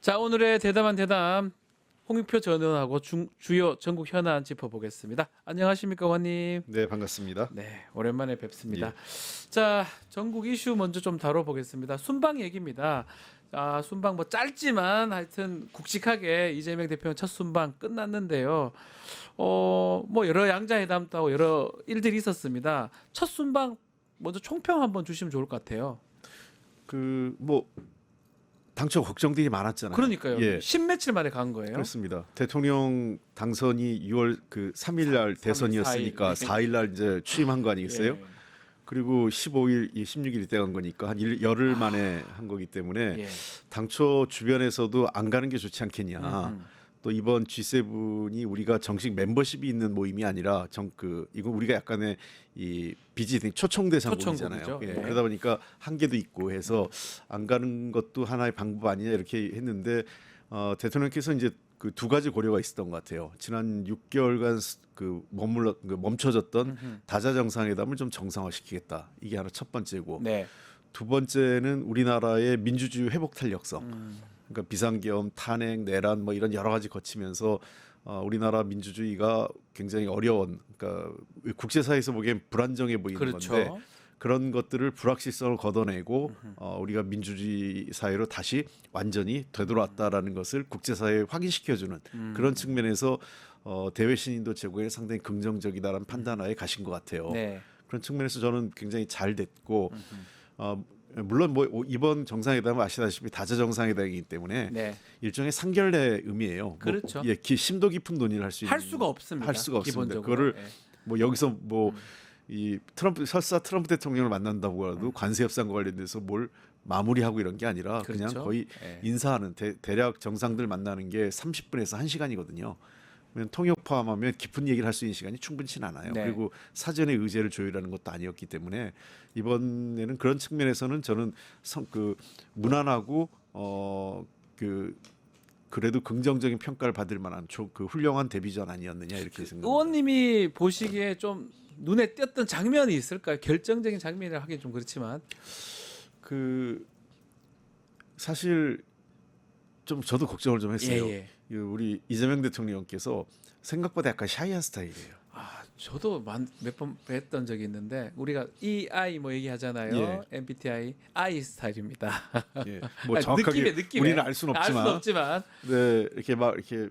자, 오늘의 대담한 대담 홍익표 전 의원하고 주요 전국 현안 짚어보겠습니다. 안녕하십니까, 의원님? 네, 반갑습니다. 네, 오랜만에 뵙습니다. 예. 자, 전국 이슈 먼저 좀 다뤄보겠습니다. 순방 얘기입니다. 아, 순방 뭐 짧지만 하여튼 굵직하게 이재명 대표는 첫 순방 끝났는데요. 뭐 여러 양자회담도 하고 여러 일들이 있었습니다. 첫 순방 먼저 총평 한번 주시면 좋을 것 같아요. 뭐 당초 걱정들이 많았잖아요. 그러니까요. 예, 10며칠 만에 간 거예요. 그렇습니다. 대통령 당선이 6월 3일 날 대선이었으니까 4일 날 이제 취임한 거 아니겠어요? 예. 그리고 15일, 16일이 돼간 거니까 한 열흘 만에 한 거기 때문에 예. 당초 주변에서도 안 가는 게 좋지 않겠냐. 음. 또 이번 G7이 우리가 정식 멤버십이 있는 모임이 아니라 이건 우리가 약간의 이 비지등 초청대 상국이잖아요. 초청국이죠. 예, 네. 그러다 보니까 한계도 있고 해서 안 가는 것도 하나의 방법 아니냐 이렇게 했는데 대통령께서 이제 그 두 가지 고려가 있었던 것 같아요. 지난 6개월간 멈춰졌던 다자 정상회담을 좀 정상화시키겠다. 이게 하나 첫 번째고, 네. 두 번째는 우리나라의 민주주의 회복 탄력성. 그러니까 비상계엄, 탄핵, 내란 뭐 이런 여러 가지 거치면서 우리나라 민주주의가 굉장히 어려운, 그러니까 국제사회에서 보기엔 불안정해 보이는 그렇죠. 건데 그런 것들을 불확실성을 걷어내고 우리가 민주주의 사회로 다시 완전히 되돌아왔다라는 것을 국제사회에 확인시켜주는 그런 측면에서 대외 신인도 제공에 상당히 긍정적이다라는 판단하에 가신 것 같아요. 네. 그런 측면에서 저는 굉장히 잘 됐고 물론 뭐 이번 정상회담은 아시다시피 다자 정상회담이기 때문에 네. 일종의 상결례 의미예요. 그렇죠. 뭐, 심도 깊은 논의를 할 수 있는 할 수가 없습니다. 할 수가 없습니다. 기본적으로. 그거를 네. 뭐 여기서 뭐 이 설사 트럼프 대통령을 만난다고 해도 관세 협상과 관련돼서 뭘 마무리하고 이런 게 아니라 그냥 그렇죠. 거의 네. 인사하는 대략 정상들 만나는 게 30분에서 1시간이거든요. 통역 포함하면 깊은 얘기를 할 수 있는 시간이 충분치 않아요. 네. 그리고 사전에 의제를 조율하는 것도 아니었기 때문에 이번에는 그런 측면에서는 저는 무난하고 그래도 긍정적인 평가를 받을 만한 그 훌륭한 데뷔전 아니었느냐 이렇게 생각합니다. 의원님이 보시기에 좀 눈에 띄었던 장면이 있을까요? 결정적인 장면이라 하긴 좀 그렇지만. 사실 좀 저도 걱정을 좀 했어요. 예. 우리 이재명 대통령께서 생각보다 약간 샤이한 스타일이에요. 아, 저도 몇 번 뵀던 적이 있는데 우리가 EI 뭐 얘기하잖아요. 예. MBTI I 스타일입니다. 예, 뭐 아니, 정확하게 느낌에. 우리는 알 수는 없지만, 네, 이렇게 막 이렇게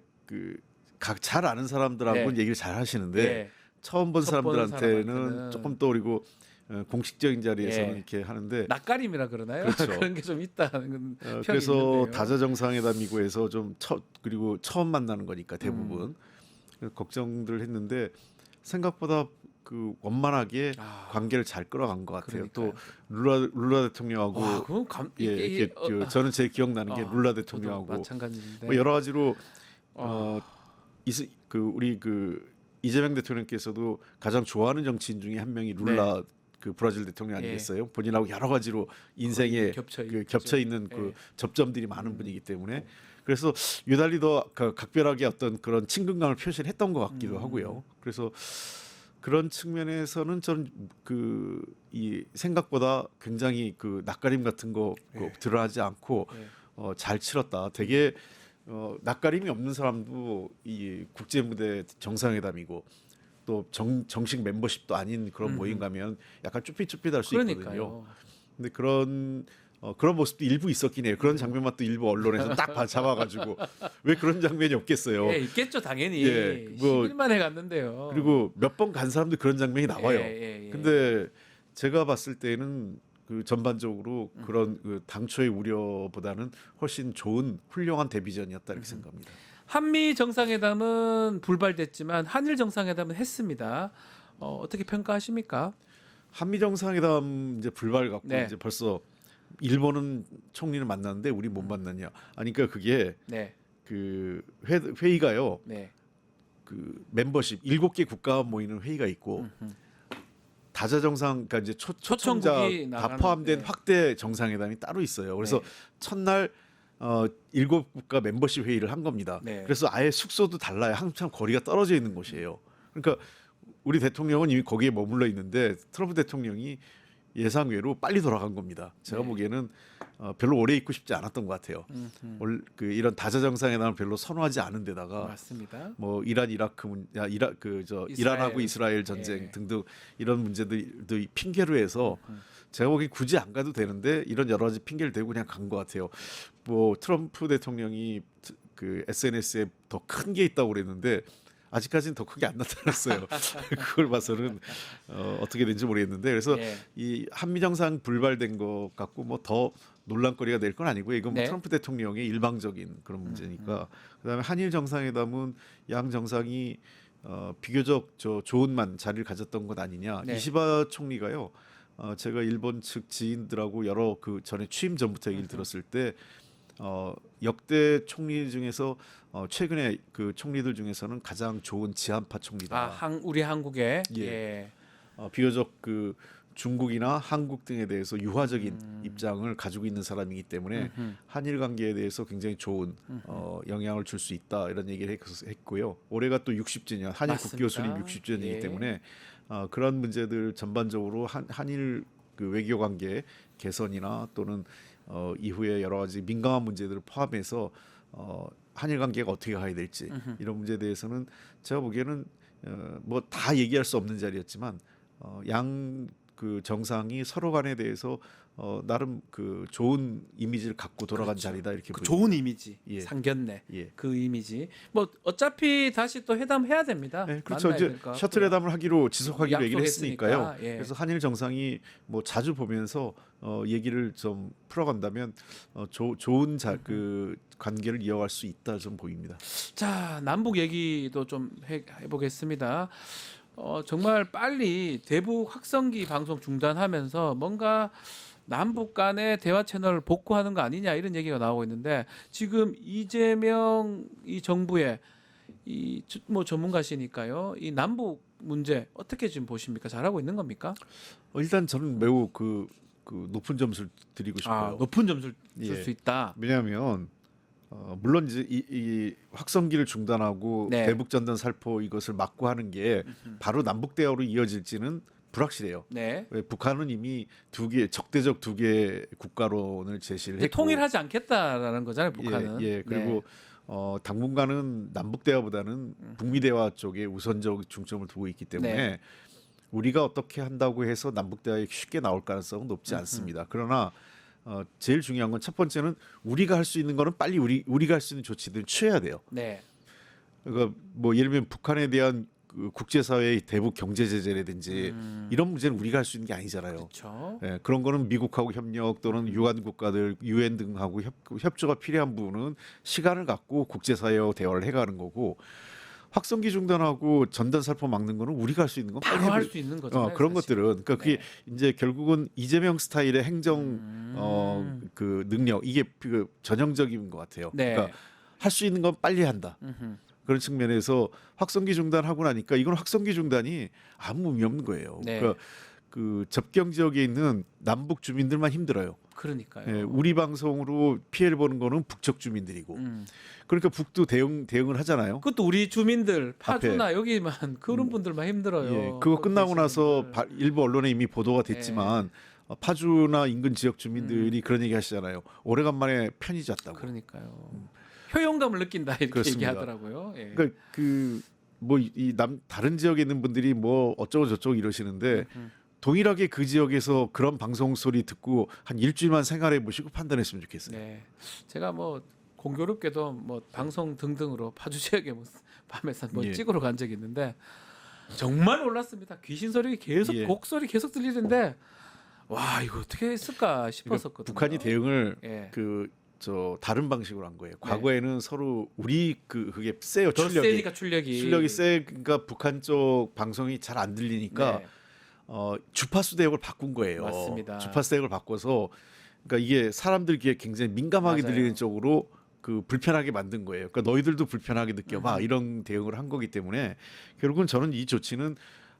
각 잘 아는 사람들하고는 네. 얘기를 잘 하시는데 예. 처음 본 처음 보는 사람들한테는 사람한테는 조금 떠오르고 공식적인 자리에서는 예. 이렇게 하는데 낯가림이라 그러나요? 그렇죠. 그런 게 좀 있다는 평이 그래서 있는데요. 다자 정상회담이고 해서 그리고 처음 만나는 거니까 대부분 걱정들 했는데 생각보다 원만하게 관계를 잘 끌어간 것 같아요. 그러니까요. 또 룰라 대통령하고 와, 그건 이게 저는 제일 기억나는 게 룰라 저도 대통령하고 마찬가지인데. 뭐 여러 가지로 아. 우리 이재명 대통령께서도 가장 좋아하는 정치인 중에 한 명이 룰라 브라질 대통령 아니겠어요? 본인하고 여러 가지로 인생에 겹쳐 있는 예. 접점들이 많은 분이기 때문에 그래서 유달리 더 각별하게 어떤 그런 친근감을 표시했던 것 같기도 하고요. 그래서 그런 측면에서는 저는 이 생각보다 굉장히 낯가림 같은 거 드러나지 않고 잘 치렀다. 되게 낯가림이 없는 사람도 이 국제 무대 정상회담이고 또 정식 멤버십도 아닌 그런 모임 가면 약간 쭈삣쭈삣할 수 있거든요. 그러니까요. 근데 그런 모습도 일부 있었긴 해요. 그런 장면만 또 일부 언론에서 딱 잡아가지고 왜 그런 장면이 없겠어요. 예, 있겠죠 당연히. 예, 뭐 10일 만에 갔는데요. 그리고 몇 번 간 사람도 그런 장면이 나와요. 예. 근데 제가 봤을 때는 전반적으로 그런 당초의 우려보다는 훨씬 좋은 훌륭한 데뷔전이었다 이렇게 생각합니다. 한미 정상회담은 불발됐지만 한일 정상회담은 했습니다. 어떻게 평가하십니까? 한미 정상회담 이제 불발 갖고 네. 이제 벌써 일본은 총리를 만났는데 우리 못 만났냐? 아니 그러니까 그게 네. 회의가요. 네. 멤버십 7개 국가가 모이는 회의가 있고 다자 정상 그러니까 이제 초청자 초청국이 다 나가는, 포함된 네. 확대 정상회담이 따로 있어요. 그래서 첫날 7국가 멤버십 회의를 한 겁니다. 네. 그래서 아예 숙소도 달라요. 한참 거리가 떨어져 있는 곳이에요. 그러니까 우리 대통령은 이미 거기에 머물러 있는데 트럼프 대통령이 예상외로 빨리 돌아간 겁니다. 제가 네. 보기에는 별로 오래 있고 싶지 않았던 것 같아요. 이런 다자 정상회담을 별로 선호하지 않은 데다가 맞습니다. 뭐 이란 이라크 이란하고 이스라엘 전쟁 예. 등등 이런 문제들도 핑계로 해서 제가 보기엔 굳이 안 가도 되는데 이런 여러 가지 핑계를 대고 그냥 간 것 같아요. 뭐 트럼프 대통령이 그 SNS에 더 큰 게 있다고 그랬는데 아직까지는 더 크게 안 나타났어요. 그걸 봐서는 어떻게 된지 모르겠는데 그래서 예. 이 한미 정상 불발된 것 같고 뭐 더 논란거리가 될 건 아니고요. 이건 뭐 네. 트럼프 대통령의 일방적인 그런 문제니까. 그다음에 한일 정상회담은 양 정상이 비교적 좋은만 자리를 가졌던 것 아니냐. 네. 이시바 총리가요. 제가 일본 측 지인들하고 여러 그 전에 취임 전부터 얘기를 들었을 때 역대 총리 중에서 최근에 그 총리들 중에서는 가장 좋은 지한파 총리다. 우리 한국에 예. 예. 비교적 그 중국이나 한국 등에 대해서 유화적인 입장을 가지고 있는 사람이기 때문에 한일 관계에 대해서 굉장히 좋은 영향을 줄 수 있다 이런 얘기를 했고요. 올해가 또 60주년 한일 맞습니다. 국교 수립 60주년이기 예. 때문에 그런 문제들 전반적으로 한일 그 외교 관계 개선이나 또는 이후에 여러 가지 민감한 문제들을 포함해서 한일 관계가 어떻게 가야 될지 이런 문제에 대해서는 제가 보기에는 뭐 다 얘기할 수 없는 자리였지만 양 그 정상이 서로 간에 대해서 나름 그 좋은 이미지를 갖고 돌아간 그렇죠. 자리다 이렇게 그 보입니다. 좋은 이미지 예. 상견례 예. 그 이미지 뭐 어차피 다시 또 회담해야 됩니다. 네, 그렇죠. 만나야 이제 될 것 셔틀 같고요. 회담을 하기로 지속하기로 얘기를 약속했으니까, 했으니까요. 예. 그래서 한일 정상이 뭐 자주 보면서 얘기를 좀 풀어간다면 좋은 그 관계를 이어갈 수 있다 좀 보입니다. 자, 남북 얘기도 좀 해보겠습니다. 정말 빨리 대북 확성기 방송 중단하면서 뭔가 남북 간의 대화 채널을 복구하는 거 아니냐 이런 얘기가 나오고 있는데 지금 이재명 이 정부의 이 뭐 전문가시니까요. 이 남북 문제 어떻게 지금 보십니까? 잘하고 있는 겁니까? 일단 저는 매우 그 높은 점수를 드리고 싶어요. 높은 점수를 줄 예. 수 있다. 왜냐하면 물론 이제 이 확성기를 중단하고 네. 대북 전단 살포 이것을 막고 하는 게 바로 남북 대화로 이어질지는 불확실해요. 네. 왜 북한은 이미 적대적 두 개 국가론을 제시를 이제 했고 통일하지 않겠다라는 거잖아요, 북한은. 예, 그리고 당분간은 남북 대화보다는 북미 대화 쪽에 우선적 중점을 두고 있기 때문에 네. 우리가 어떻게 한다고 해서 남북 대화에 쉽게 나올 가능성은 높지 않습니다. 그러나 제일 중요한 건 첫 번째는 우리가 할 수 있는 거는 빨리 우리가 할 수 있는 조치들을 취해야 돼요. 네. 그러니까 뭐 예를 들면 북한에 대한 그 국제사회의 대북 경제 제재라든지 이런 문제는 우리가 할 수 있는 게 아니잖아요. 그렇죠. 예, 그런 거는 미국하고 협력 또는 유한 국가들 유엔 등하고 협조가 필요한 부분은 시간을 갖고 국제사회와 대화를 해가는 거고 확성기 중단하고 전단 살포 막는 거는 우리가 할 수 있는 건 빨리 바로 할 수 있는 거잖아요. 그런 사실. 것들은 그러니까 그게 이제 결국은 이재명 스타일의 행정 그 능력 이게 그 전형적인 것 같아요. 네. 그러니까 할 수 있는 건 빨리 한다. 그런 측면에서 확성기 중단하고 나니까 이건 확성기 중단이 아무 의미 없는 거예요. 네. 그러니까 그 접경 지역에 있는 남북 주민들만 힘들어요. 그러니까요. 예, 우리 방송으로 피해를 보는 거는 북쪽 주민들이고. 그러니까 북도 대응을 하잖아요. 그것도 우리 주민들 파주나 여기만 그런 분들만 힘들어요. 예, 그거 끝나고 나서 계시는 일부 언론에 이미 보도가 됐지만 파주나 인근 지역 주민들이 그런 얘기 하시잖아요. 오래간만에 편히 잤다고. 그러니까요. 효용감을 느낀다 이렇게 그렇습니다. 얘기하더라고요. 예. 그러니까 뭐 다른 지역에 있는 분들이 뭐 어쩌고 저쩌고 이러시는데 동일하게 그 지역에서 그런 방송 소리 듣고 한 일주일만 생활해 보시고 판단했으면 좋겠어요. 네. 제가 뭐 공교롭게도 뭐 방송 등등으로 파주 지역에 뭐 밤에서 뭐 예. 찍으러 간 적이 있는데 정말 놀랐습니다. 귀신 소리 계속 예. 곡 소리 계속 들리는데 와 이거 어떻게 했을까 싶었었거든요. 북한이 대응을 예. 다른 방식으로 한 거예요. 과거에는 서로 우리 그게 세요. 더 세니까 출력이 세니까 북한 쪽 방송이 잘 안 들리니까 네. 주파수 대역을 바꾼 거예요. 맞습니다. 주파수 대역을 바꿔서 그러니까 이게 사람들 귀에 굉장히 민감하게 맞아요. 들리는 쪽으로 그 불편하게 만든 거예요. 그러니까 너희들도 불편하게 느껴봐 이런 대응을 한 거기 때문에 결국은 저는 이 조치는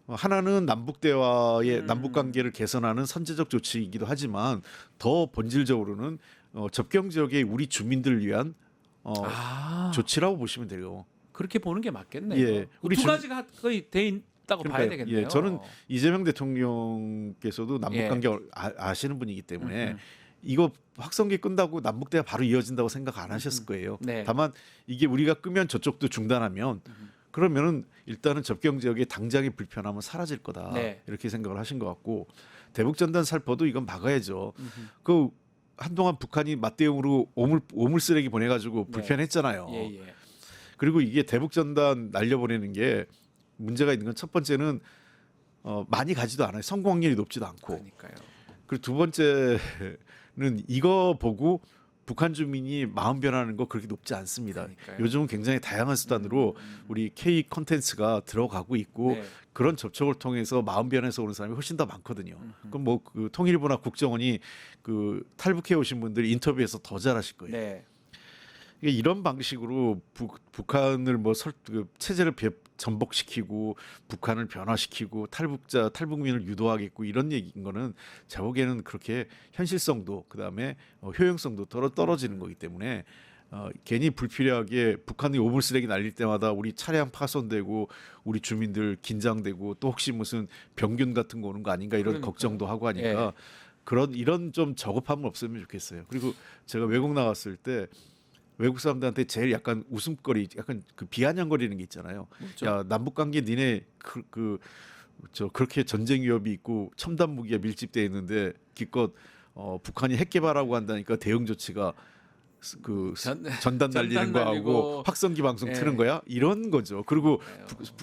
하나는 남북 대화의 남북 관계를 개선하는 선제적 조치이기도 하지만 더 본질적으로는 접경 지역의 우리 주민들을 위한 조치라고 보시면 돼요. 그렇게 보는 게 맞겠네요. 예, 우리 두 주- 가지가 거의 돼 있다고 봐야 그러니까요. 되겠네요. 예, 저는 이재명 대통령께서도 남북 예. 관계 아시는 분이기 때문에 이거 확성기 끈다고 남북대화 바로 이어진다고 생각 안 하셨을 거예요. 네. 다만 이게 우리가 끄면 저쪽도 중단하면 그러면은 일단은 접경 지역에 당장의 불편함은 사라질 거다. 네. 이렇게 생각을 하신 것 같고 대북전단 살포도 이건 막아야죠. 그 한동안 북한이 맞대응으로 오물 쓰레기 보내가지고 네. 불편했잖아요. 예, 예. 그리고 이게 대북전단 날려보내는 게 문제가 있는 건 첫 번째는 많이 가지도 않아요. 성공 확률이 높지도 않고. 그러니까요. 그리고 두 번째는 이거 보고 북한 주민이 마음 변하는 거 그렇게 높지 않습니다. 그러니까요. 요즘은 굉장히 다양한 수단으로 우리 K 콘텐츠가 들어가고 있고 네. 그런 접촉을 통해서 마음 변해서 오는 사람이 훨씬 더 많거든요. 그럼 뭐 그 통일부나 국정원이 그 탈북해 오신 분들이 인터뷰에서 더 잘하실 거예요. 네. 이게 이런 방식으로 북한을 그 체제를 전복시키고 북한을 변화시키고 탈북민을 유도하겠고 이런 얘기인 거는 제 보기에는 그렇게 현실성도 그다음에 효용성도 떨어지는 거기 때문에 괜히 불필요하게 북한이 오물 쓰레기 날릴 때마다 우리 차량 파손되고 우리 주민들 긴장되고 또 혹시 무슨 병균 같은 거 오는 거 아닌가 이런 그러니까요. 걱정도 하고 하니까 이런 좀 저급함은 없으면 좋겠어요. 그리고 제가 외국 나갔을 때 외국 사람들한테 제일 약간 웃음거리, 약간 그 비아냥거리는 게 있잖아요. 뭐죠? 야 남북 관계 니네 그렇게 전쟁 위협이 있고 첨단 무기가 밀집돼 있는데 기껏 북한이 핵 개발하고 한다니까 대응 조치가 그 전단 날리는 전단 거 날리고. 하고 확성기 방송 예. 트는 거야 이런 거죠. 그리고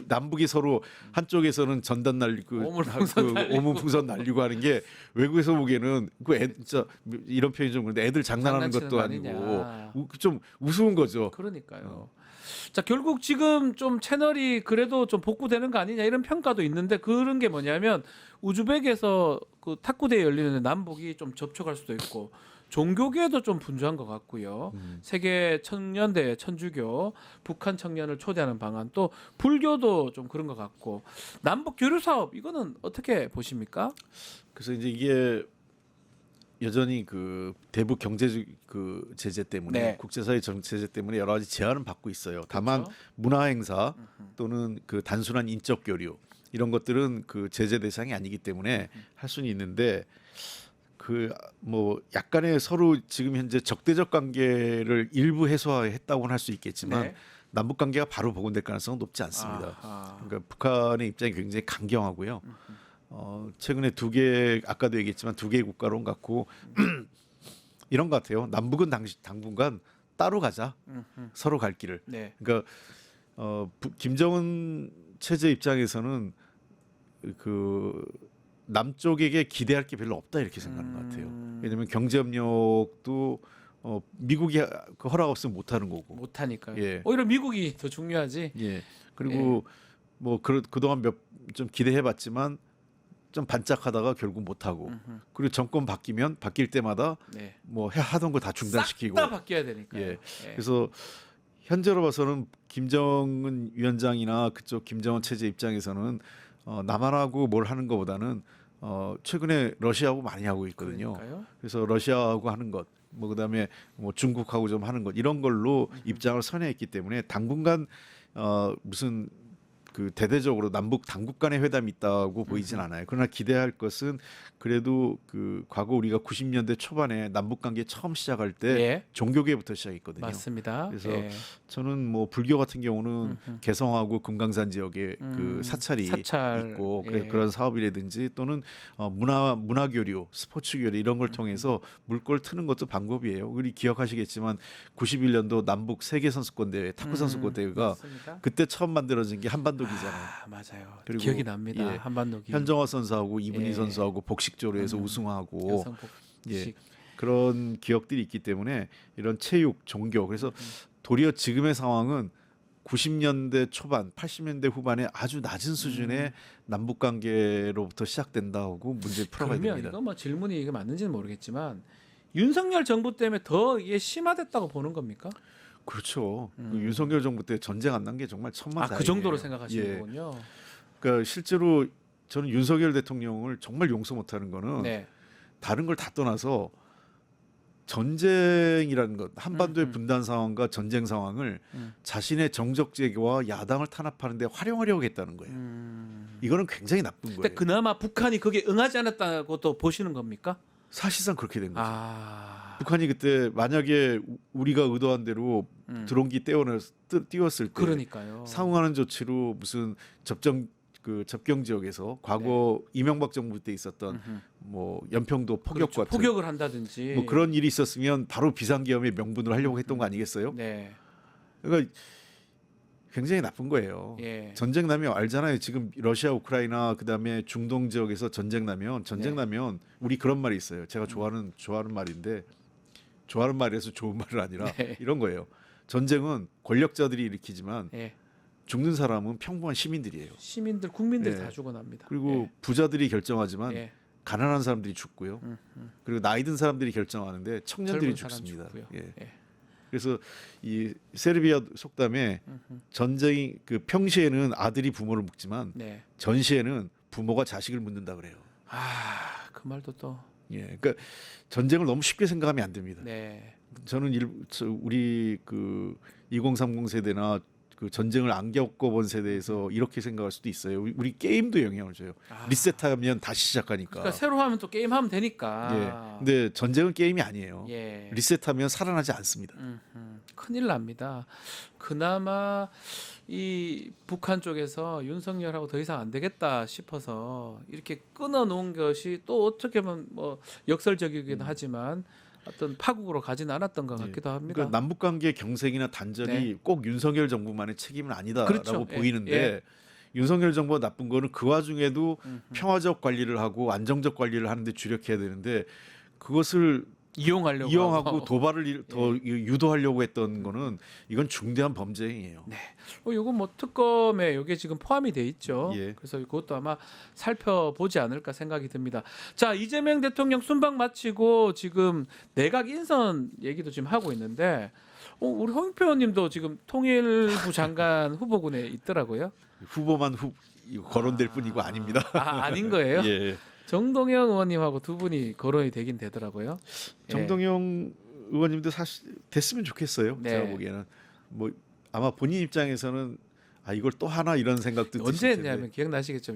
남북이 서로 한쪽에서는 전단 날리고 오물풍선 날리고 하는 게 외국에서 보기에는 진짜 이런 표현이 좀 그런데 애들 장난하는 장난치는 것도 거 아니고 아니냐. 좀 우스운 거죠. 그러니까요. 자, 결국 지금 좀 채널이 그래도 좀 복구되는 거 아니냐 이런 평가도 있는데 그런 게 뭐냐면 우즈벡에서 그 탁구대회 열리는데 남북이 좀 접촉할 수도 있고 종교계도 좀 분주한 것 같고요. 세계 청년대 천주교 북한 청년을 초대하는 방안 또 불교도 좀 그런 것 같고 남북 교류 사업 이거는 어떻게 보십니까? 그래서 이제 이게 여전히 그 대북 경제 그 제재 때문에 네. 국제사회 제재 때문에 여러 가지 제한은 받고 있어요. 다만 그렇죠. 문화 행사 또는 그 단순한 인적 교류 이런 것들은 그 제재 대상이 아니기 때문에 할 수는 있는데 그 뭐 약간의 서로 지금 현재 적대적 관계를 일부 해소했다고는 할 수 있겠지만 네. 남북 관계가 바로 복원될 가능성은 높지 않습니다. 아하. 그러니까 북한의 입장이 굉장히 강경하고요. 최근에 아까도 얘기했지만 두 개의 국가로 갖고 이런 것 같아요. 남북은 당분간 따로 가자. 서로 갈 길을. 네. 그러니까 김정은 체제 입장에서는 그 남쪽에게 기대할 게 별로 없다 이렇게 생각하는 것 같아요. 왜냐하면 경제협력도 미국이 그 허락 없으면 못 하는 거고. 못 하니까요. 예. 오히려 미국이 더 중요하지. 예. 그리고 뭐 그동안 좀 기대해봤지만 좀 반짝하다가 결국 못 하고. 그리고 정권 바뀔 때마다 네. 뭐 하던 거 다 중단시키고. 싹 다 바뀌어야 되니까요. 예. 그래서 현재로 봐서는 김정은 위원장이나 그쪽 김정은 체제 입장에서는 남한하고 뭘 하는 것보다는 최근에 러시아하고 많이 하고 있거든요. 그러니까요. 그래서 러시아하고 하는 것, 뭐 그다음에 뭐 중국하고 좀 하는 것 이런 걸로 입장을 선회했기 때문에 당분간 무슨 그 대대적으로 남북 당국 간의 회담이 있다고 보이진 않아요. 그러나 기대할 것은 그래도 그 과거 우리가 90년대 초반에 남북 관계 처음 시작할 때 예. 종교계부터 시작했거든요. 맞습니다. 그래서 예. 저는 뭐 불교 같은 경우는 개성하고 금강산 지역에 그 사찰이 사찰, 있고 예. 그런 사업이라든지 또는 문화 교류, 스포츠 교류 이런 걸 통해서 물꼬를 트는 것도 방법이에요. 우리 기억하시겠지만 91년도 남북 세계 선수권 대회, 탁구 선수권 대회가 맞습니다. 그때 처음 만들어진 게 한반도기잖아요. 아, 맞아요. 그리고, 기억이 납니다. 예. 한반도기. 현정화 선수하고 이분희 예. 선수하고 복식조로 해서 우승하고 여성 예. 복식. 그런 기억들이 있기 때문에 이런 체육, 종교 그래서 도리어 지금의 상황은 90년대 초반, 80년대 후반에 아주 낮은 수준의 남북 관계로부터 시작된다고 문제를 풀어가야 그러면 됩니다. 이거 뭐 질문이 이게 맞는지는 모르겠지만 윤석열 정부 때문에 더 이게 심화됐다고 보는 겁니까? 그렇죠. 그 윤석열 정부 때 전쟁 안 난 게 정말 천만다행이에요. 그 정도로 생각하시는 예. 거군요. 그러니까 실제로 저는 윤석열 대통령을 정말 용서 못하는 거는 네. 다른 걸 다 떠나서 전쟁이라는 것, 한반도의 분단 상황과 전쟁 상황을 자신의 정적제와 야당을 탄압하는 데 활용하려고 했다는 거예요. 이거는 굉장히 나쁜 근데 거예요. 그나마 북한이 거기에 응하지 않았다고 또 보시는 겁니까? 사실상 그렇게 된 거죠. 아. 북한이 그때 만약에 우리가 의도한 대로 드론기 띄웠을 때 그러니까요. 상응하는 조치로 무슨 접경 지역에서 과거 이명박 정부 때 있었던 뭐 연평도 폭격 그렇죠. 같은 포격을 한다든지 뭐 그런 일이 있었으면 바로 비상계엄의 명분을 하려고 했던 거 아니겠어요? 네. 그러니까 굉장히 나쁜 거예요. 예. 전쟁 나면 알잖아요. 지금 러시아, 우크라이나 그다음에 중동 지역에서 전쟁 나면 우리 그런 말이 있어요. 제가 좋아하는 말인데 좋아하는 말에서 좋은 말은 아니라 네. 이런 거예요. 전쟁은 권력자들이 일으키지만 예. 죽는 사람은 평범한 시민들이에요. 시민들 국민들 예. 다 죽어납니다. 그리고 부자들이 결정하지만 예. 가난한 사람들이 죽고요. 그리고 나이 든 사람들이 결정하는데 청년들이 젊은 사람 죽습니다. 죽고요. 예. 예. 그래서 이 세르비아 속담에 전쟁이 그 평시에는 아들이 부모를 묻지만 네. 전시에는 부모가 자식을 묻는다 그래요. 아, 그 말도 또 예, 그러니까 전쟁을 너무 쉽게 생각하면 안 됩니다. 네. 저는 우리 그 2030 세대나 그 전쟁을 안 겪어본 세대에서 이렇게 생각할 수도 있어요. 우리 게임도 영향을 줘요. 아. 리셋하면 다시 시작하니까. 그러니까 새로 하면 또 게임 하면 되니까. 예. 근데 전쟁은 게임이 아니에요. 예. 리셋하면 살아나지 않습니다. 큰일 납니다. 그나마 이 북한 쪽에서 윤석열하고 더 이상 안 되겠다 싶어서 이렇게 끊어놓은 것이 또 어떻게 보면 뭐 역설적이긴 하지만 어떤 파국으로 가진 않았던 것 같기도 합니다. 그러니까 남북 관계 경색이나 단절이 네. 꼭 윤석열 정부만의 책임은 아니다라고 그렇죠. 예, 보이는데 예. 윤석열 정부가 나쁜 거는 그 와중에도 평화적 관리를 하고 안정적 관리를 하는데 주력해야 되는데 그것을 이용하려고 하고. 도발을 더 유도하려고 했던 거는 이건 중대한 범죄 행위예요. 네. 이건 뭐 특검에 이게 지금 포함이 돼 있죠. 예. 그래서 그것도 아마 살펴보지 않을까 생각이 듭니다. 자, 이재명 대통령 순방 마치고 지금 내각 인선 얘기도 지금 하고 있는데 우리 홍익표 의원님도 지금 통일부 장관 후보군에 있더라고요. 후보만 거론될 뿐이고 아닙니다. 아닌 거예요? 예. 정동영 의원님하고 두 분이 거론이 되긴 되더라고요. 예. 정동영 의원님도 사실 됐으면 좋겠어요. 네. 제가 보기에는 뭐 아마 본인 입장에서는 이걸 또 하나 이런 생각도 언제 드실 텐데. 했냐면 기억나시겠죠?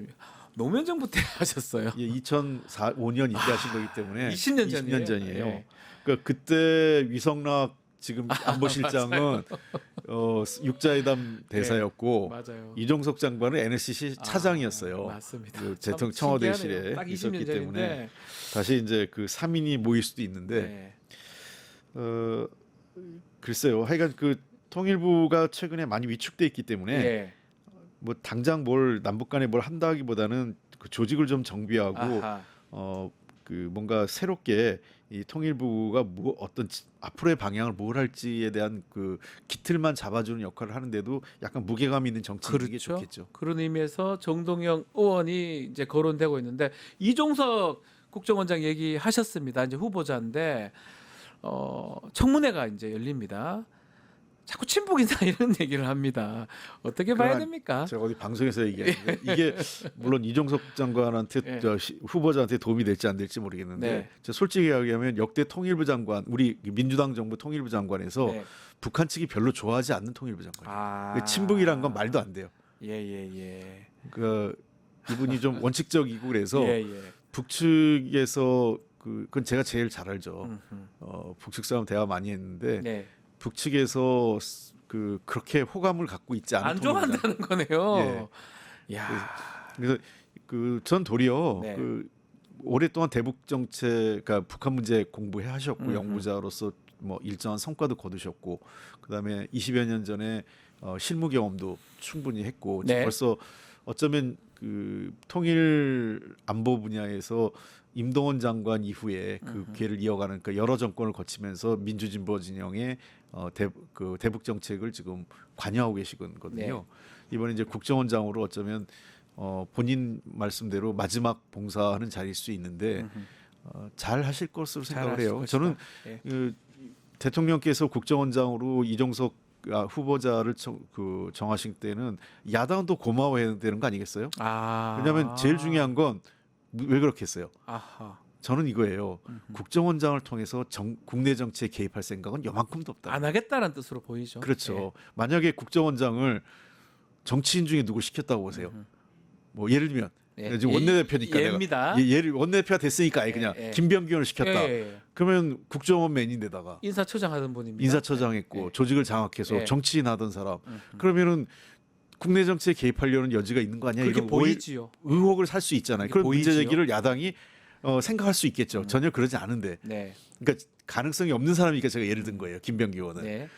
노무현 정부 때 하셨어요. 예, 2005년 이때 하신 거기 때문에 20년 20년 전이에요. 예. 그러니까 그때 위성락 지금 안보실장은 육자회담 대사였고 맞아요. 이종석 장관은 NSC 차장이었어요. 맞습니다. 그 참 대통령 청와대실에 신기하네요. 딱 20년 있었기 때문에 전인데. 다시 이제 그 3인이 모일 수도 있는데 네. 글쎄요. 하여간 그 통일부가 최근에 많이 위축돼 있기 때문에 예. 뭐 당장 남북 간에 뭘 한다기보다는 그 조직을 좀 정비하고 아하. 그 뭔가 새롭게 이 통일부가 어떤 앞으로의 방향을 뭘 할지에 대한 그 기틀만 잡아주는 역할을 하는데도 약간 무게감 있는 정치인이 게 그렇죠. 좋겠죠. 그런 의미에서 정동영 의원이 이제 거론되고 있는데 이종석 국정원장 얘기하셨습니다. 이제 후보자인데 청문회가 이제 열립니다. 자꾸 친북 인사 이런 얘기를 합니다. 어떻게 봐야 그러나 됩니까? 제가 어디 방송에서 얘기했는데 이게 물론 이종석 장관한테 예. 후보자한테 도움이 될지 안 될지 모르겠는데 네. 제가 솔직히 이야기하면 역대 통일부 장관 우리 민주당 정부 통일부 장관에서 네. 북한 측이 별로 좋아하지 않는 통일부 장관이에요. 아. 친북이란 건 말도 안 돼요. 예예예. 그 이분이 좀 원칙적이고 그래서 예예. 북측에서 그건 제가 제일 잘 알죠. 북측 사람 대화 많이 했는데 네. 북측에서 그렇게 호감을 갖고 있지 않은 안 통일부장. 좋아한다는 거네요. 야. 그래서 전 도리어 네. 오랫동안 대북 정책, 그러니까 북한 문제 공부해 하셨고 연구자로서 뭐 일정한 성과도 거두셨고 그다음에 20여 년 전에 실무 경험도 충분히 했고 네. 벌써 어쩌면 그 통일 안보 분야에서 임동원 장관 이후에 그 기회를 이어가는 그 여러 정권을 거치면서 민주진보 진영의 대북 정책을 지금 관여하고 계시거든요. 네. 이번에 이제 국정원장으로 어쩌면 본인 말씀대로 마지막 봉사하는 자리일 수 있는데 잘 하실 것으로 생각을 해요. 저는 예. 그 대통령께서 국정원장으로 이종석 후보자를 정하신 때는 야당도 고마워해야 되는 거 아니겠어요? 왜냐하면 제일 중요한 건 왜 그렇겠어요? 아하. 저는 이거예요. 국정원장을 통해서 국내 정치에 개입할 생각은 요만큼도 없다. 안 하겠다는 뜻으로 보이죠. 그렇죠. 예. 만약에 국정원장을 정치인 중에 누구 시켰다고 보세요. 뭐 예를 들면 예. 지금 원내대표니까 예입니다. 내가 얘를 원내대표가 됐으니까 아예 그냥 김병기 의원을 시켰다. 그러면 국정원 맨인데다가 인사처장 하던 분입니다. 인사처장 했고 조직을 장악해서 정치인 하던 사람. 음흠. 그러면은 국내 정치에 개입하려는 여지가 있는 거 아니야? 그게 이런 보이지요. 의혹을 살 수 있잖아요. 그게 그런 문제 보이지요. 제기를 야당이 생각할 수 있겠죠. 전혀 그러지 않은데. 네. 그러니까 가능성이 없는 사람이니까 제가 예를 든 거예요. 김병기 의원은. 네.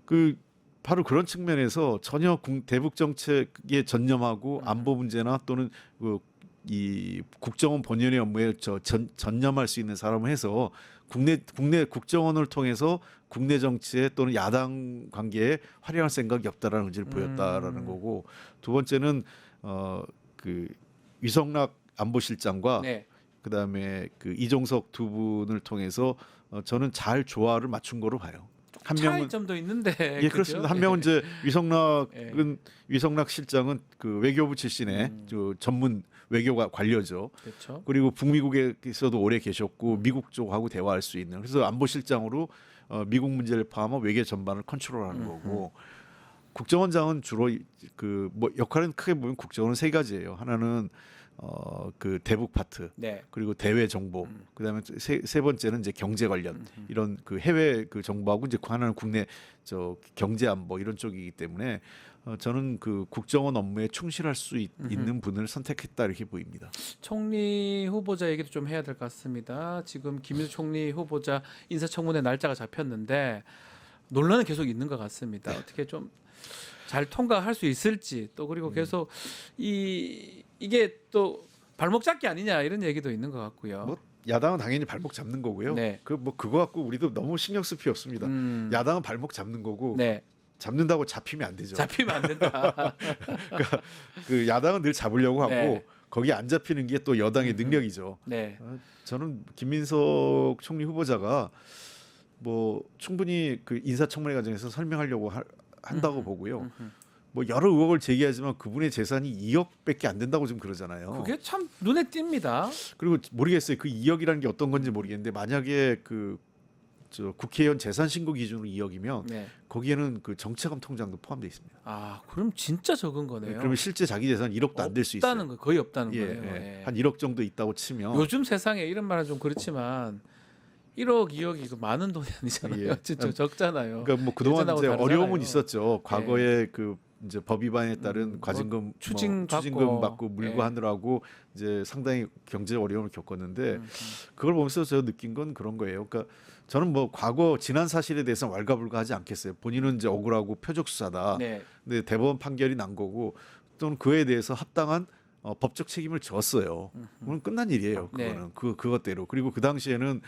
그 바로 그런 측면에서 전혀 대북 정책에 전념하고 안보 문제나 또는 이 국정원 본연의 업무에 전념할 수 있는 사람을 해서 국내 국정원을 통해서 국내 정치에 또는 야당 관계에 활용할 생각이 없다라는 의지를 보였다라는 거고, 두 번째는 그 위성락 안보실장과 네. 그다음에 그 이종석 두 분을 통해서 저는 잘 조화를 맞춘 거로 봐요. 한 명은 차이점도 있는데. 예, 그죠? 그렇습니다. 한 명은 이제 위성락 실장은 그 외교부 출신의 저 전문 외교가 관료죠. 그렇죠. 그리고 북미국에서도 오래 계셨고 미국 쪽하고 대화할 수 있는, 그래서 안보실장으로 미국 문제를 포함한 외교 전반을 컨트롤하는 거고, 국정원장은 주로 그 뭐 역할은 크게 보면 국정원은 세 가지예요. 하나는 그 대북 파트, 네. 그리고 대외 정보, 그다음에 세 번째는 이제 경제 관련 이런 그 해외 그 정보하고 이제 하나는 국내 저 경제 안보 이런 쪽이기 때문에 저는 그 국정원 업무에 충실할 수 있는 분을 선택했다 이렇게 보입니다. 총리 후보자 얘기도 좀 해야 될 것 같습니다. 지금 김일수 총리 후보자 인사청문회 날짜가 잡혔는데 논란은 계속 있는 것 같습니다. 어떻게 좀 잘 통과할 수 있을지, 또 그리고 계속 이게 또 발목 잡기 아니냐 이런 얘기도 있는 것 같고요. 뭐 야당은 당연히 발목 잡는 거고요. 네. 그거 갖고 우리도 너무 신경 쓸 필요 없습니다. 야당은 발목 잡는 거고 네. 잡는다고 잡히면 안 되죠. 잡히면 안 된다. 그러니까 그 야당은 늘 잡으려고 하고 네. 거기 안 잡히는 게 또 여당의 능력이죠. 네. 저는 김민석 총리 후보자가 뭐 충분히 그 인사청문회 과정에서 설명하려고 한다고 보고요. 뭐 여러 의혹을 제기하지만 그분의 재산이 2억밖에 안 된다고 지금 그러잖아요. 그게 참 눈에 띕니다. 그리고 모르겠어요. 그 2억이라는 게 어떤 건지 모르겠는데 만약에 저 국회의원 재산 신고 기준으로 2억이면 네. 거기에는 그 정책원 통장도 포함되어 있습니다. 아, 그럼 진짜 적은 거네요. 그러면 실제 자기 재산 1억도 안 될 수 있어요. 없다는 거, 거의 없다는 예, 거예요. 예. 예. 한 1억 정도 있다고 치면 요즘 세상에 이런 말은 좀 그렇지만 1억, 2억이 그 많은 돈이 아니잖아요. 예. 진짜 적잖아요. 그러니까 뭐 그동안 예전하고 이제 다르잖아요. 어려움은 있었죠. 과거에 그 이제 법 위반에 따른 과징금, 추징 추징금 받고 물고 예. 하느라고 이제 상당히 경제 어려움을 겪었는데 그걸 보면서 제가 느낀 건 그런 거예요. 그러니까 저는 뭐 과거 지난 사실에 대해서 왈가불가하지 않겠어요. 본인은 이제 억울하고 표적 수사다. 네. 근데 대법원 판결이 난 거고 또는 그에 대해서 합당한 법적 책임을 졌어요. 그건 끝난 일이에요. 그거는 네. 그것대로. 그리고 그 당시에는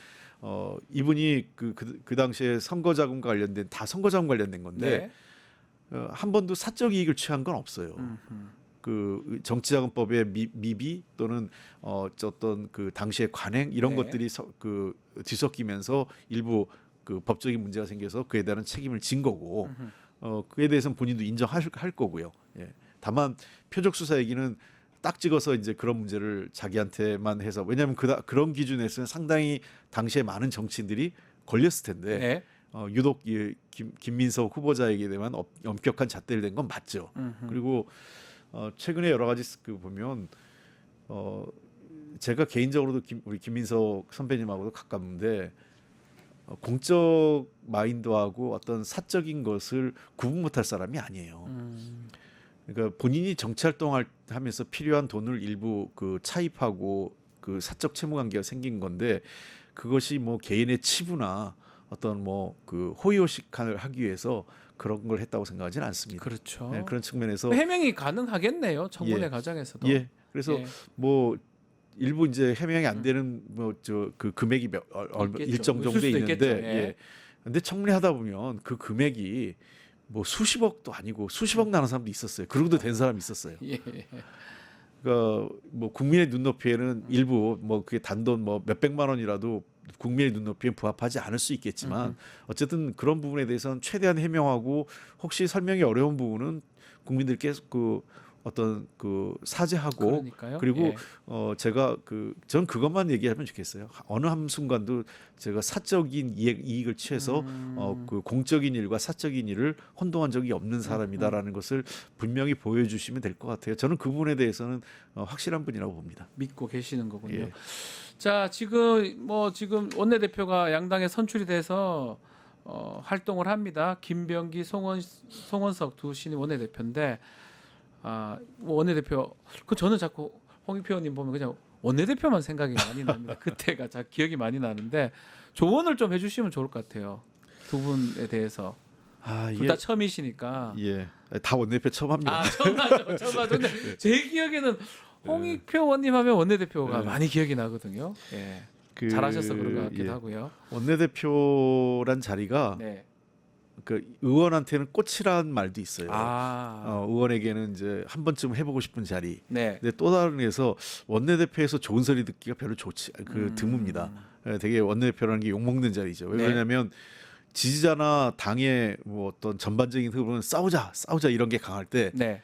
이분이 그 당시에 선거자금 관련된 다 선거자금 관련된 건데 네. 한 번도 사적 이익을 취한 건 없어요. 그 정치자금법의 미비 또는 어떤 그 당시의 관행 이런 네. 것들이 그 뒤섞이면서 일부 그 법적인 문제가 생겨서 그에 대한 책임을 진 거고 그에 대해서는 본인도 인정할 거고요. 예. 다만 표적 수사 얘기는 딱 찍어서 이제 그런 문제를 자기한테만 해서, 왜냐하면 그런 기준에서는 상당히 당시에 많은 정치인들이 걸렸을 텐데 네. 유독 김민석 후보자에게 대한 엄격한 잣대를 댄 건 맞죠. 그리고 최근에 여러 가지 그 보면 제가 개인적으로도 우리 김민석 선배님하고도 가깝는데 공적 마인드하고 어떤 사적인 것을 구분 못할 사람이 아니에요. 그러니까 본인이 정치 활동을 하면서 필요한 돈을 일부 그 차입하고 그 사적 채무 관계가 생긴 건데 그것이 뭐 개인의 치부나 어떤 뭐 그 호의호식을 하기 위해서 그런 걸 했다고 생각하지는 않습니다. 그렇죠. 네, 그런 측면에서 해명이 가능하겠네요. 청문회 예. 과정에서도. 예. 그래서 예. 뭐 일부 이제 해명이 안 되는 뭐 저 그 금액이 있겠죠. 일정 있을 정도 수도 있는데 있겠죠. 예. 예. 근데 청문회하다 보면 그 금액이 뭐 수십억도 아니고 수십억 나는 사람도 있었어요. 그러고도 된 사람이 있었어요. 예. 그러니까 뭐 국민의 눈높이에는 일부 뭐 그게 단돈 뭐 몇백만 원이라도 국민의 눈높이에 부합하지 않을 수 있겠지만 어쨌든 그런 부분에 대해서는 최대한 해명하고 혹시 설명이 어려운 부분은 국민들께 그 어떤 그 사죄하고 그러니까요. 그리고 예. 제가 전 그것만 얘기하면 좋겠어요. 어느 한 순간도 제가 사적인 이익을 취해서 그 공적인 일과 사적인 일을 혼동한 적이 없는 사람이다라는 것을 분명히 보여주시면 될 것 같아요. 저는 그 부분에 대해서는 확실한 분이라고 봅니다. 믿고 계시는 거군요. 예. 자, 지금 원내대표가 양당에 선출이 돼서 활동을 합니다. 김병기, 송원석 두 신임 원내대표인데 뭐 원내대표 저는 자꾸 홍익표 의원님 보면 그냥 원내대표만 생각이 많이 납니다. 그때가 기억이 많이 나는데 조언을 좀 해주시면 좋을 것 같아요. 두 분에 대해서 둘 다 처음이시니까. 예, 다 원내대표 처음 합니다. 처음 하죠. 근데 제 기억에는 홍익표 의원님 하면 원내대표가 많이 기억이 나거든요. 예. 잘하셔서 그런 것 같기도 하고요. 원내대표란 자리가 네. 그 의원한테는 꽃이란 말도 있어요. 아. 의원에게는 이제 한 번쯤 해보고 싶은 자리. 네. 근데 또 다른 의미에서 원내대표에서 좋은 소리 듣기가 별로 드뭅니다. 되게 원내대표라는 게 욕먹는 자리죠. 왜 네. 그러냐면 지지자나 당의 뭐 어떤 전반적인 흐름은 싸우자 이런 게 강할 때 이 네.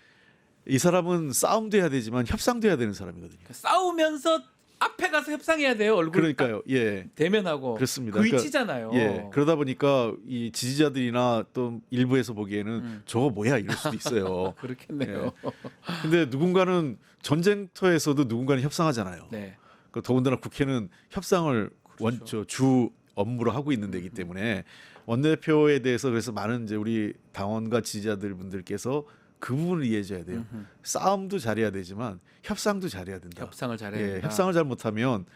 사람은 싸움도 해야 되지만 협상도 해야 되는 사람이거든요. 싸우면서 앞에 가서 협상해야 돼요. 얼굴 그러니까요. 예. 대면하고. 그렇습니다. 그 그러니까 위치잖아요. 예. 그러다 보니까 이 지지자들이나 또 일부에서 보기에는 저거 뭐야 이럴 수도 있어요. 그렇겠네요. 근데 누군가는 전쟁터에서도 누군가는 협상하잖아요. 네. 그 더군다나 국회는 협상을 그렇죠. 주 업무로 하고 있는 데이기 때문에 원내대표에 대해서 그래서 많은 이제 우리 당원과 지지자들 분들께서 그 부분을 이해해줘야 돼요. 싸움도 잘해야 되지만 협상도 잘해야 된다. 협상을 잘해야 예, 된다. 협상을 잘못하면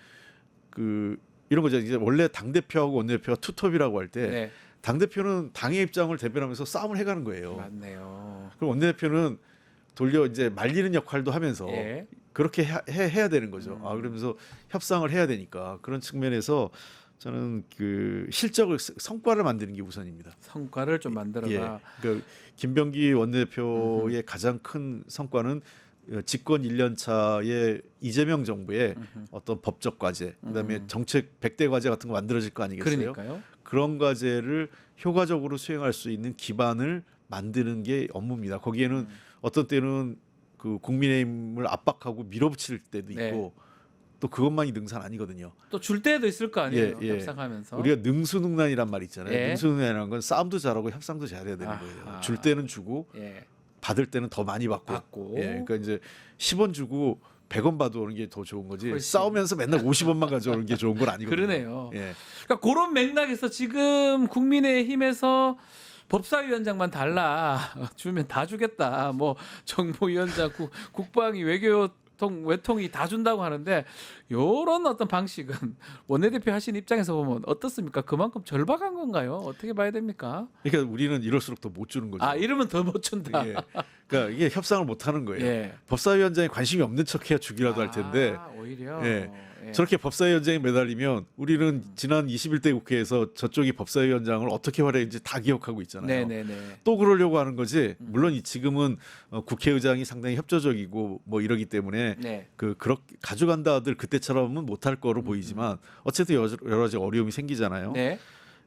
이런 거죠. 이제 원래 당 대표하고 원내대표가 투톱이라고 할 때 네. 당 대표는 당의 입장을 대변하면서 싸움을 해가는 거예요. 맞네요. 그럼 원내대표는 돌려 이제 말리는 역할도 하면서 예. 그렇게 해야 되는 거죠. 그러면서 협상을 해야 되니까 그런 측면에서 저는 그 성과를 만드는 게 우선입니다. 성과를 좀 만들어라. 예. 그러니까 김병기 원내대표의 가장 큰 성과는 집권 1년 차의 이재명 정부의 어떤 법적 과제, 그다음에 정책 100대 과제 같은 거 만들어질 거 아니겠어요? 그러니까요. 그런 과제를 효과적으로 수행할 수 있는 기반을 만드는 게 업무입니다. 거기에는 어떤 때는 그 국민의힘을 압박하고 밀어붙일 때도 있고 네. 또 그것만이 능사는 아니거든요. 또 줄 때도 있을 거 아니에요. 예, 예. 협상하면서. 우리가 능수능란이란 말 있잖아요. 예. 능수능란이라는 건 싸움도 잘하고 협상도 잘해야 되는 거예요. 줄 때는 주고 예. 받을 때는 더 많이 받고. 예, 그러니까 이제 10원 주고 100원 받아오는 게 더 좋은 거지. 훨씬. 싸우면서 맨날 50원만 가져오는 게 좋은 건 아니거든요. 그러네요. 예. 그러니까 그런 맥락에서 지금 국민의힘에서 법사위원장만 달라 주면 다 주겠다. 뭐 정보위원장, 국방위, 외통이 다 준다고 하는데 이런 어떤 방식은 원내대표 하신 입장에서 보면 어떻습니까? 그만큼 절박한 건가요? 어떻게 봐야 됩니까? 그러니까 우리는 이럴수록 더 못 주는 거죠. 이러면 더 못 준다. 예. 그러니까 이게 협상을 못 하는 거예요. 예. 법사위원장이 관심이 없는 척해야 주기라도 할 텐데 오히려 예. 예. 저렇게 법사위원장에 매달리면 우리는 지난 21대 국회에서 저쪽이 법사위원장을 어떻게 활용했는지 다 기억하고 있잖아요. 네네네. 또 그러려고 하는 거지. 물론 지금은 국회의장이 상당히 협조적이고 뭐 이러기 때문에 네. 그렇게 가져간다들 그때처럼은 못할 거로 보이지만 어쨌든 여러 가지 어려움이 생기잖아요. 네.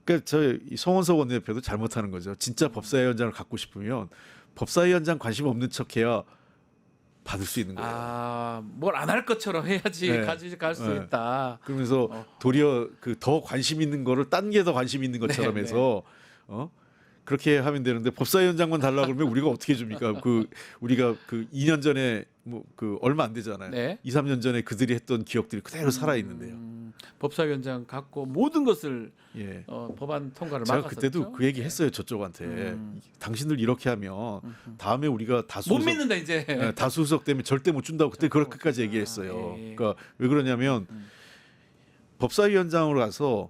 그러니까 이 송원석 원내대표도 잘못하는 거죠. 진짜 법사위원장을 갖고 싶으면 법사위원장 관심 없는 척해야 받을 수 있는 거예요. 뭘 안 할 것처럼 해야지 네. 가져갈 수 네. 있다. 그러면서 도리어 그 더 관심 있는 거를 딴 게 더 관심 있는 것처럼 네, 해서 그렇게 하면 되는데 법사위원장만 달라 그러면 우리가 어떻게 줍니까? 우리가 2년 전에 뭐 얼마 안 되잖아요. 네. 2, 3년 전에 그들이 했던 기억들이 그대로 살아 있는데요. 법사위원장 갖고 모든 것을 예. 법안 통과를 제가 막았었죠. 그때도 그 얘기 했어요. 저쪽한테. 당신들 이렇게 하면 다음에 우리가 못 다수석 믿는다 이제. 다수석 때문에 절대 못 준다고 그때 그렇게까지 얘기했어요. 예. 그러니까 왜 그러냐면 법사위원장으로 가서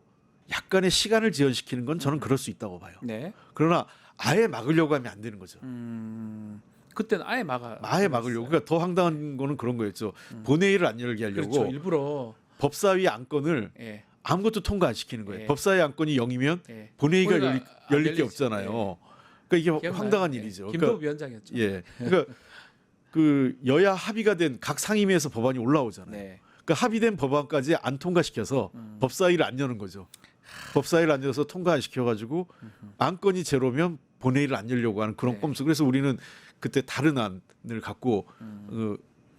약간의 시간을 지연시키는 건 저는 그럴 수 있다고 봐요. 네. 그러나 아예 막으려고 하면 안 되는 거죠. 그때는 아예 막으려고. 그러니까 더 황당한 거는 그런 거였죠. 본회의를 안 열게 하려고 그렇죠. 일부러. 법사위 안건을 예. 아무것도 통과 안 시키는 거예요. 예. 법사위 안건이 0이면 예. 본회의가 본회의가 안 열릴 게 열리지. 없잖아요. 그러니까 이게 기억나요? 황당한 예. 일이죠. 김도우 위원장이었죠. 예. 그러니까 그 여야 합의가 된 각 상임위에서 법안이 올라오잖아요. 네. 그러니까 합의된 법안까지 안 통과시켜서 법사위를 안 여는 거죠. 법사위를 안 열어서 통과 안 시켜가지고 안건이 제로면 본회의를 안 열려고 하는 그런 네. 꼼수. 그래서 우리는 그때 다른 안을 갖고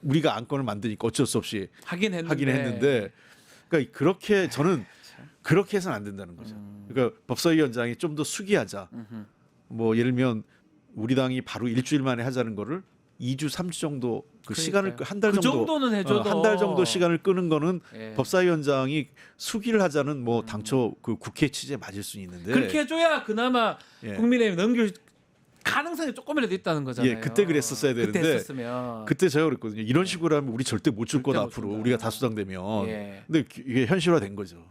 우리가 안건을 만드니까 어쩔 수 없이 하긴 하긴 했는데 그러니까 그렇게 저는 그렇게 해서는 안 된다는 거죠. 그러니까 법사위원장이 좀 더 수기하자. 뭐 예를 들면 우리 당이 바로 일주일 만에 하자는 거를 2주, 3주 정도 그 시간을 한 달 그 정도 정도는 해줘도 한 달 정도 시간을 끄는 거는 예. 법사위원장이 수기를 하자는 뭐 당초 그 국회 취지에 맞을 수 있는데 그렇게 해줘야 그나마 예. 국민의힘 넘길 가능성이 조금이라도 있다는 거잖아요. 예, 그때 그랬었어야 되는데 그때 했었으면 그때 제가 그랬거든요. 이런 식으로 하면 우리 절대 못 줄 절대 거다 못 앞으로 준다. 우리가 다수당 되면. 예. 근데 이게 현실화된 거죠.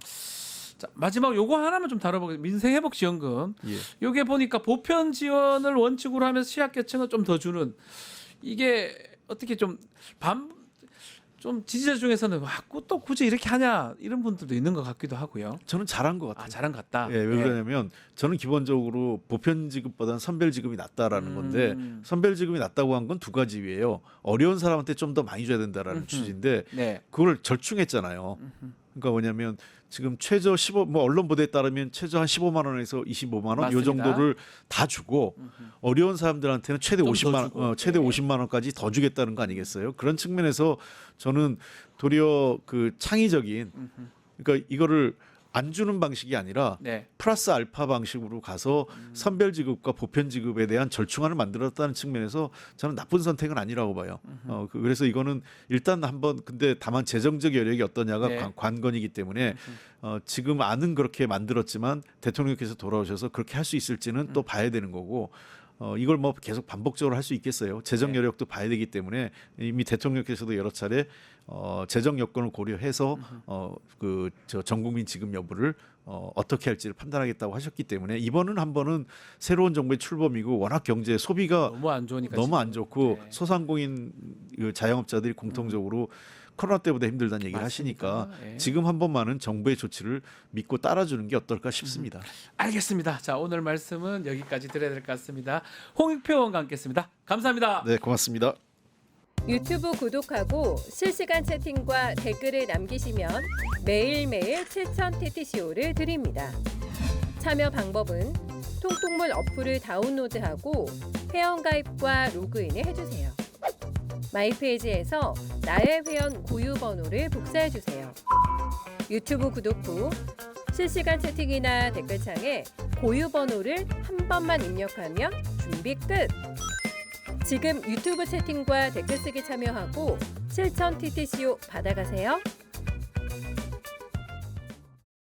자, 마지막 요거 하나만 좀 다뤄보겠습니다. 민생회복지원금. 예. 요게 보니까 보편 지원을 원칙으로 하면서 취약계층을 좀 더 주는 이게 어떻게 좀 지지자 중에서는 또 굳이 이렇게 하냐 이런 분들도 있는 것 같기도 하고요. 저는 잘한 것 같아요. 잘한 것 같다. 예, 왜 그러냐면 저는 기본적으로 보편 지급보다는 선별 지급이 낫다라는 건데 선별 지급이 낫다고 한 건 두 가지 이유예요. 어려운 사람한테 좀 더 많이 줘야 된다라는 취지인데 네. 그걸 절충했잖아요. 그러니까 뭐냐면 지금 최저 15 뭐 언론 보도에 따르면 최저 한 15만 원에서 25만 원 요 맞습니다. 정도를 다 주고 어려운 사람들한테는 최대 좀더 50만 주고. 원 최대 네. 50만 원까지 더 주겠다는 거 아니겠어요? 그런 측면에서 저는 도리어 그 창의적인 그러니까 이거를 안 주는 방식이 아니라 네. 플러스 알파 방식으로 가서 선별 지급과 보편 지급에 대한 절충안을 만들었다는 측면에서 저는 나쁜 선택은 아니라고 봐요. 그래서 이거는 일단 한번 근데 다만 재정적 여력이 어떠냐가 네. 관건이기 때문에 지금 안은 그렇게 만들었지만 대통령께서 돌아오셔서 그렇게 할 수 있을지는 또 봐야 되는 거고 이걸 뭐 계속 반복적으로 할 수 있겠어요. 재정 네. 여력도 봐야 되기 때문에 이미 대통령께서도 여러 차례 재정 여건을 고려해서 그 저 전국민 지급 여부를 어떻게 할지를 판단하겠다고 하셨기 때문에 이번은 한 번은 새로운 정부의 출범이고 워낙 경제 소비가 너무 안 좋으니까 너무 안 지금. 좋고 네. 소상공인 그 자영업자들이 공통적으로 코로나 때보다 힘들다는 얘기를 맞습니다. 하시니까 예. 지금 한 번만은 정부의 조치를 믿고 따라주는 게 어떨까 싶습니다. 알겠습니다. 자, 오늘 말씀은 여기까지 드려야 될 것 같습니다. 홍익표 의원과 함께했습니다. 감사합니다. 네, 고맙습니다. 유튜브 구독하고 실시간 채팅과 댓글을 남기시면 매일매일 실천 TTCO를 드립니다. 참여 방법은 통통물 어플을 다운로드하고 회원가입과 로그인을 해주세요. 마이페이지에서 나의 회원 고유 번호를 복사해주세요. 유튜브 구독 후 실시간 채팅이나 댓글창에 고유 번호를 한 번만 입력하면 준비 끝! 지금 유튜브 채팅과 댓글 쓰기 참여하고 실천 TTCO 받아가세요.